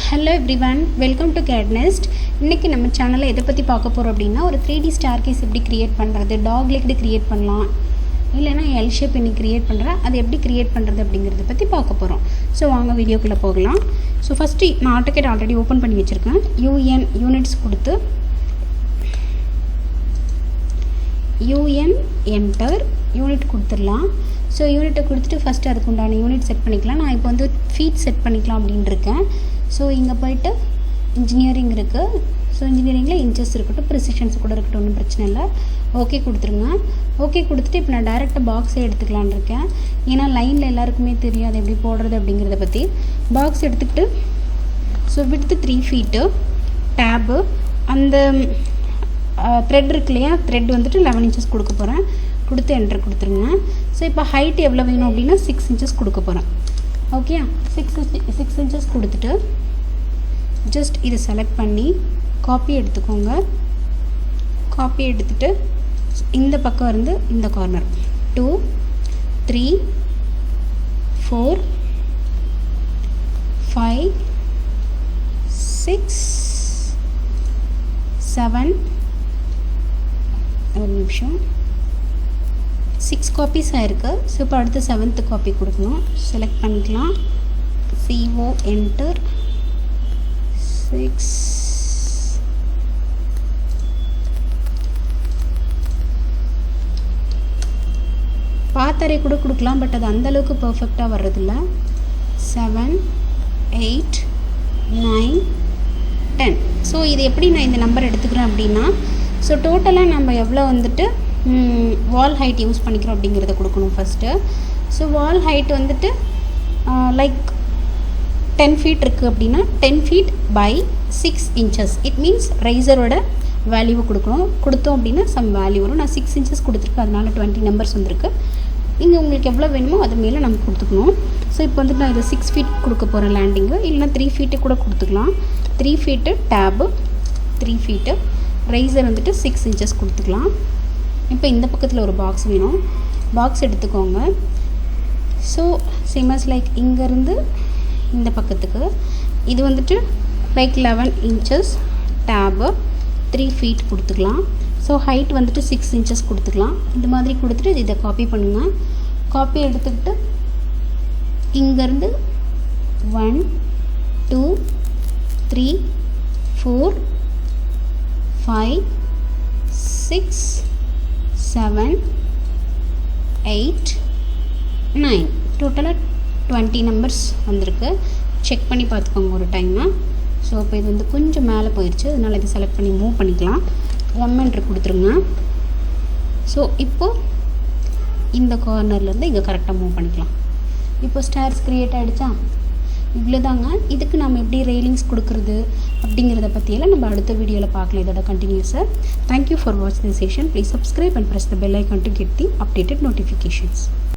Hello everyone, welcome to CAD NEST. இன்னைக்கு நம்ம சேனல்ல எதை பத்தி பார்க்க போறோம் அப்படினா ஒரு 3D staircase எப்படி கிரியேட் பண்றது, டாக் லெக் கிரியேட் பண்ணலாம் இல்லனா L ஷேப் என்ன கிரியேட் பண்ற, அது எப்படி கிரியேட் பண்றது அப்படிங்கறத பத்தி பார்க்க போறோம். சோ வாங்க வீடியோக்குள்ள போகலாம். சோ ஃபர்ஸ்ட் நான் AutoCAD ஆல்ரெடி ஓபன் பண்ணி வச்சிருக்கேன். யூனிட்ஸ் கொடுத்து என்டர் யூனிட் கொடுத்துடலாம். ஸோ யூனிட்டை கொடுத்துட்டு ஃபஸ்ட்டு அதுக்கு உண்டான யூனிட் செட் பண்ணிக்கலாம். நான் இப்போ வந்து ஃபீட் செட் பண்ணிக்கலாம் அப்படின்னு இருக்கேன். ஸோ இங்கே போய்ட்டு இன்ஜினியரிங் இருக்குது. ஸோ இன்ஜினியரிங்கில் இன்ச்சஸ் இருக்கட்டும், ப்ரிசிஷன்ஸ் கூட இருக்கட்டும், ஒன்றும் பிரச்சனை இல்லை. ஓகே கொடுத்துருங்க. ஓகே கொடுத்துட்டு இப்போ நான் டைரெக்டாக பாக்ஸே எடுத்துக்கலான் இருக்கேன். ஏன்னா லைனில் எல்லாருக்குமே தெரியும் அது எப்படி போடுறது அப்படிங்கிறத பற்றி. பாக்ஸ் எடுத்துக்கிட்டு ஸோ விட்த்து 3 feet, டேபு அந்த த்ரெட் இருக்கு இல்லையா, த்ரெட் வந்துட்டு 11 inches கொடுக்க போகிறேன். கொடுத்து என்டர் கொடுத்துருங்க. ஸோ இப்போ ஹைட் எவ்வளோ வேணும் அப்படின்னா 6 inches கொடுக்க போகிறேன். ஓகே, 6 inches கொடுத்துட்டு ஜஸ்ட் இதை செலக்ட் பண்ணி காப்பி எடுத்துக்கோங்க. காப்பி எடுத்துகிட்டு இந்த பக்கம் இருந்து இந்த கார்னர் 2 3 4 5 6 7 ஒரு நிமிஷம் 6 copies ஆயிருக்கு. ஸோ இப்போ அடுத்து 7th காப்பி கொடுக்கணும். செலக்ட் பண்ணிக்கலாம். CO என்டர் 6 பாத்தரை கூட கொடுக்கலாம், பட் அது அந்தளவுக்கு பர்ஃபெக்டாக வர்றதில்ல. 7 8 9 10. ஸோ இது எப்படி நான் இந்த நம்பர் எடுத்துக்கிறேன் அப்படின்னா, ஸோ டோட்டலாக நம்ம எவ்வளோ வந்துட்டு வால் ஹைட் யூஸ் பண்ணிக்கிறோம் அப்படிங்கிறத கொடுக்கணும் ஃபஸ்ட்டு. ஸோ வால் ஹைட் வந்துட்டு லைக் 10 feet இருக்குது அப்படின்னா 10 feet by 6 inches. It means ரைசரோட வேல்யூவை கொடுக்கணும். கொடுத்தோம் அப்படின்னா சம் வேல்யூ வரும். நான் 6 inches கொடுத்துருக்கேன், அதனால் 20 numbers வந்திருக்கு. இங்கே உங்களுக்கு எவ்வளோ வேணுமோ அது மேலே நம்ம கொடுத்துக்கணும். ஸோ இப்போ வந்துட்டு நான் இதை 6 feet கொடுக்க போகிறேன் லேண்டிங்கு, இல்லைனா 3 feet கூட கொடுத்துக்கலாம். 3 feet டேபு, 3 feet ரைசர் வந்துட்டு 6 inches கொடுத்துக்கலாம். இப்போ இந்த பக்கத்தில் ஒரு பாக்ஸ் வேணும். பாக்ஸ் எடுத்துக்கோங்க. ஸோ சேமஸ் லைக் இங்கேருந்து இந்த பக்கத்துக்கு இது வந்துட்டு லைக் 11 inches டேபு 3 feet கொடுத்துக்கலாம். ஸோ ஹைட் வந்துட்டு 6 inches கொடுத்துக்கலாம். இந்த மாதிரி கொடுத்துட்டு இதை காப்பி பண்ணுங்கள். காப்பி எடுத்துக்கிட்டு இங்கேருந்து 1 2 3 4 5 6 7 8 9 டோட்டலாக 20 numbers வந்திருக்கு. செக் பண்ணி பார்த்துக்கோங்க ஒரு டைமு. ஸோ இப்போ இது வந்து கொஞ்சம் மேலே போயிடுச்சு, அதனால் இதை செலக்ட் பண்ணி மூவ் பண்ணிக்கலாம். என்டர் கொடுத்துருங்க. ஸோ இப்போது இந்த கார்னர்லேருந்து இங்கே கரெக்டாக மூவ் பண்ணிக்கலாம். இப்போ ஸ்டேர்ஸ் க்ரியேட் ஆகிடுச்சா? இவ்வளோதாங்க. இதுக்கு நம்ம எப்படி ரெயிலிங்ஸ் கொடுக்குறது அப்படிங்கிறத பற்றியெல்லாம் நம்ம அடுத்த வீடியோவில் பார்க்கலாம். இதோட கண்டினியூஸாக. Thank you for watch this session. Please subscribe and press the bell icon to get the updated notifications.